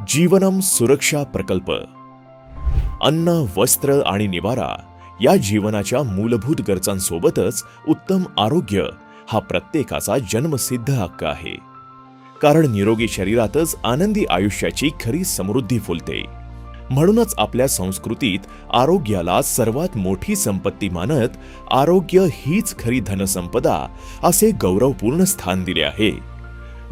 जीवनम सुरक्षा प्रकल्प. अन्न, वस्त्र आणि निवारा या जीवनाच्या मूलभूत गरजांसोबतच उत्तम आरोग्य हा प्रत्येकाचा जन्मसिद्ध हक्क आहे. कारण निरोगी शरीरातच आनंदी आयुष्याची खरी समृद्धी फुलते. म्हणूनच आपल्या संस्कृतीत आरोग्याला सर्वात मोठी संपत्ती मानत आरोग्य हीच खरी धनसंपदा असे गौरवपूर्ण स्थान दिले आहे.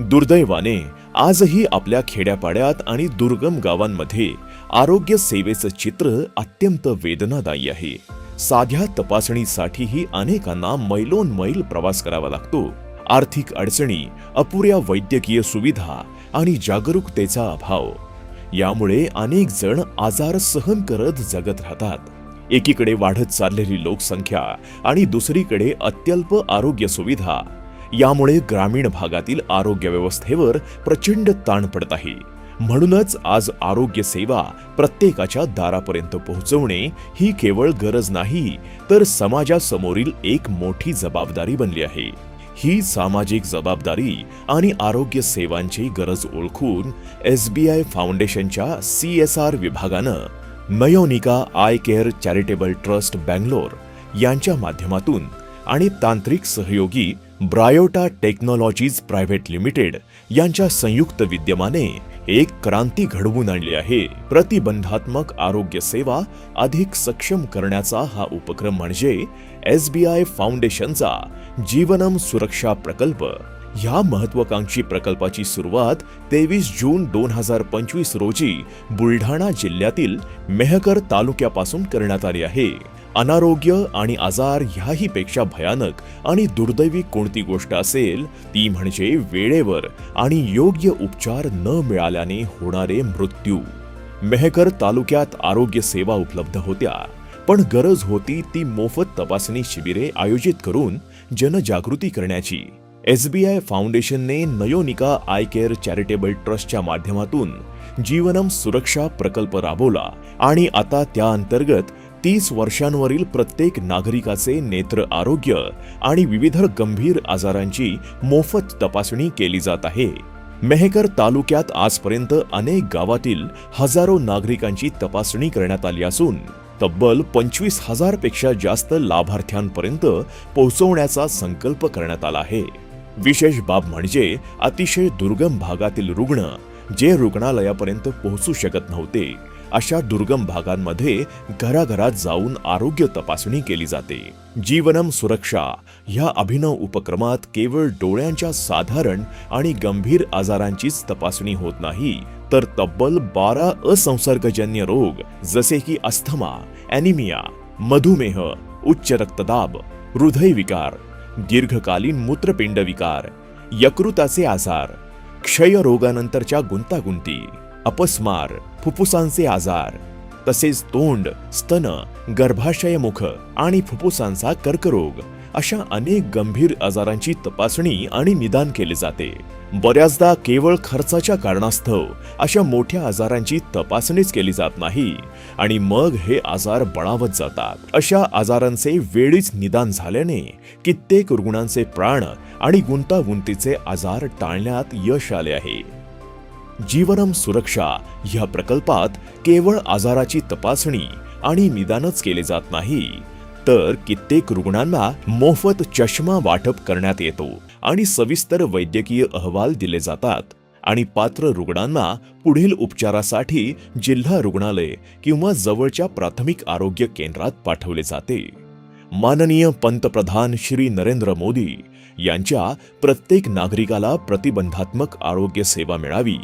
दुर्दैवाने आजही आपल्या खेड्यापाड्यात आणि दुर्गम गावांमध्ये आरोग्य सेवेचं चित्र अत्यंत वेदनादायी आहे. साध्या तपासणीसाठीही अनेकांना मैलोन मैल प्रवास करावा लागतो. आर्थिक अडचणी, अपुऱ्या वैद्यकीय सुविधा आणि जागरूकतेचा अभाव यामुळे अनेक जण आजार सहन करत जगत राहतात. एकीकडे वाढत चाललेली लोकसंख्या आणि दुसरीकडे अत्यल्प आरोग्य सुविधा यामुळे ग्रामीण भागातील आरोग्य व्यवस्थेवर प्रचंड ताण पडत आहे. म्हणूनच आज आरोग्य सेवा प्रत्येकाच्या दारापर्यंत पोहोचवणे ही केवळ गरज नाही, तर समाजासमोरील एक मोठी जबाबदारी बनली आहे. ही सामाजिक जबाबदारी आणि आरोग्य सेवांची गरज ओळखून SBI फाउंडेशनच्या CSR विभागानं Nayonika eye care charitable trust Bangalore यांच्या माध्यमातून आणि तांत्रिक सहयोगी ब्रायोटा टेक्नॉलॉजीज प्रायव्हेट लिमिटेड यांच्या संयुक्त विद्यमाने एक क्रांती घडवून आणली आहे. प्रतिबंधात्मक आरोग्य सेवा अधिक सक्षम करण्याचा हा उपक्रम म्हणजे SBI फाउंडेशनचा जीवनम सुरक्षा प्रकल्प. ह्या महत्वाकांक्षी प्रकल्पाची सुरुवात 23 जून 2025 रोजी बुलढाणा जिल्ह्यातील मेहकर तालुक्यापासून करण्यात आली आहे. अनारोग्य आणि आजार ह्याही पेक्षा भयानक आणि दुर्दैवी कोणती गोष्ट असेल ती म्हणजे वेळेवर आणि योग्य उपचार न मिळाल्याने होणारे मृत्यू. मेहकर तालुक्यात आरोग्य सेवा उपलब्ध होत्या, पण गरज होती ती मोफत तपासणी शिबिरे आयोजित करून जनजागृती करण्याची. SBI फाउंडेशनने नयोनिका आय केअर चॅरिटेबल ट्रस्टच्या माध्यमातून जीवनम सुरक्षा प्रकल्प राबवला आणि आता त्या अंतर्गत 30 वर्षांवरील प्रत्येक नागरिकाचे नेत्र आरोग्य आणि विविध गंभीर आजारांची मोफत तपासणी केली जात आहे. मेहकर तालुक्यात आजपर्यंत अनेक गावातील हजारो नागरिकांची तपासणी करण्यात आली असून तब्बल 25,000 पेक्षा जास्त लाभार्थ्यांपर्यंत पोहोचवण्याचा संकल्प करण्यात आला आहे. विशेष बाब म्हणजे अतिशय दुर्गम भागातील रुग्ण जे रुग्णालयापर्यंत पोहोचू शकत नव्हते, अशा दुर्गम भागांमध्ये घराघरात जाऊन आरोग्य तपासणी केली जाते. जीवनम सुरक्षा ह्या अभिनव उपक्रमात केवळ डोळ्यांच्या साधारण आणि गंभीर आजारांचीच तपासणी होत नाही, तर तब्बल 12 असंसर्गजन्य रोग जसे की अस्थमा, ॲनिमिया, मधुमेह, उच्च रक्तदाब, हृदयविकार, दीर्घकालीन मूत्रपिंड विकार, यकृताचे आजार, क्षयरोगानंतरच्या गुंतागुंती, अपस्मार, फुफ्फुसांचे आजार, तसेच तोंड, स्तन, गर्भाशयमुख आणि फुफ्फुसांचा कर्करोग अशा अनेक गंभीर आजारांची तपासणी आणि निदान केले जाते. बऱ्याचदा केवळ खर्चाच्या कारणास्तव अशा मोठ्या आजारांची तपासणीच केली जात नाही आणि मग हे आजार बळावत जातात. अशा आजारांचे वेळीच निदान झाल्याने कित्येक रुग्णांचे प्राण आणि गुंतागुंतीचे आजार टाळण्यात यश आले आहे. जीवनम सुरक्षा ह्या प्रकल्पात केवळ आजाराची तपासणी आणि निदानच केले जात नाही, तर कित्येक रुग्णांना मोफत चष्मा वाटप करण्यात येतो आणि सविस्तर वैद्यकीय अहवाल दिले जातात आणि पात्र रुग्णांना पुढील उपचारासाठी जिल्हा रुग्णालय किंवा जवळच्या प्राथमिक आरोग्य केंद्रात पाठवले जाते. माननीय पंतप्रधान श्री नरेंद्र मोदी यांच्या प्रत्येक नागरिकाला प्रतिबंधात्मक आरोग्य सेवा मिळावी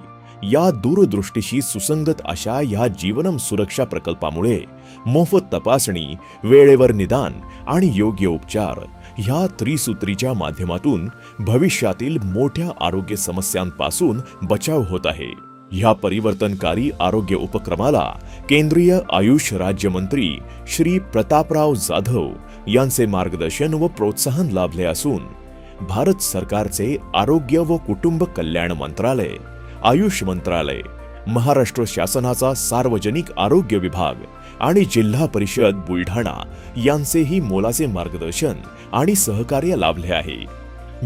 या दूरदृष्टीशी सुसंगत अशा या जीवनम सुरक्षा प्रकल्पामुळे मोफत तपासणी, वेळेवर निदान आणि योग्य उपचार ह्या त्रिसूत्रीच्या माध्यमातून भविष्यातील मोठ्या आरोग्य समस्यांपासून बचाव होत आहे. ह्या परिवर्तनकारी आरोग्य उपक्रमाला केंद्रीय आयुष राज्यमंत्री श्री प्रतापराव जाधव यांचे मार्गदर्शन व प्रोत्साहन लाभले असून भारत सरकारचे आरोग्य व कुटुंब कल्याण मंत्रालय, आयुष मंत्रालय, महाराष्ट्र शासनाचा सार्वजनिक आरोग्य विभाग आणि जिल्हा परिषद बुलढाणा यांचेही मोलाचे मार्गदर्शन आणि सहकार्य लाभले आहे.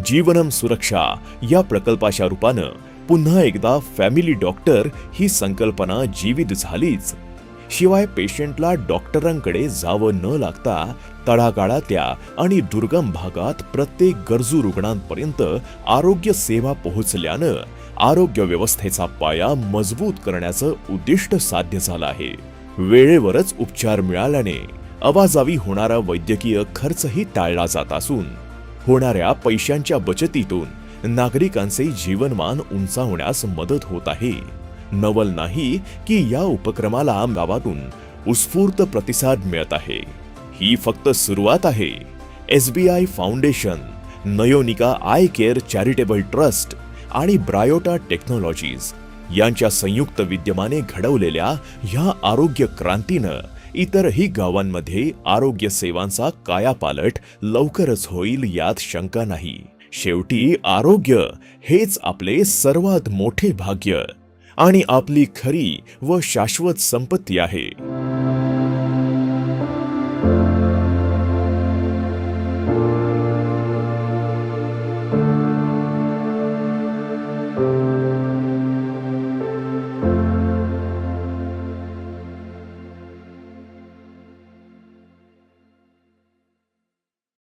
जीवनम सुरक्षा या प्रकल्पाच्या रूपानं पुन्हा एकदा फॅमिली डॉक्टर ही संकल्पना जीवित झालीच. शिवाय पेशंटला डॉक्टरांकडे जावं न लागता तळागाळातल्या आणि दुर्गम भागात प्रत्येक गरजू रुग्णांपर्यंत आरोग्य सेवा पोहोचल्यानं आरोग्य व्यवस्थेचा पाया मजबूत करण्याचं उद्दिष्ट साध्य झालं आहे. वेळेवरच उपचार मिळाल्याने अवाजावी होणारा वैद्यकीय खर्चही टाळला जात असून होणाऱ्या पैशांच्या बचतीतून नागरिकांचे जीवनमान उंचावण्यास मदत होत आहे. नवल नाही की या उपक्रमाला गावातून उत्स्फूर्त प्रतिसाद मिळत आहे. ही फक्त सुरुवात आहे. SBI foundation, Nayonika eye care charitable trust आणि ब्रायोटा टेक्नॉलॉजीज यांच्या संयुक्त विद्यमाने घडवलेल्या ह्या आरोग्य क्रांतीनं इतरही गावांमध्ये आरोग्य सेवांचा कायापालट लवकरच होईल यात शंका नाही. शेवटी आरोग्य हेच आपले सर्वात मोठे भाग्य आणि आपली खरी व शाश्वत संपत्ती आहे.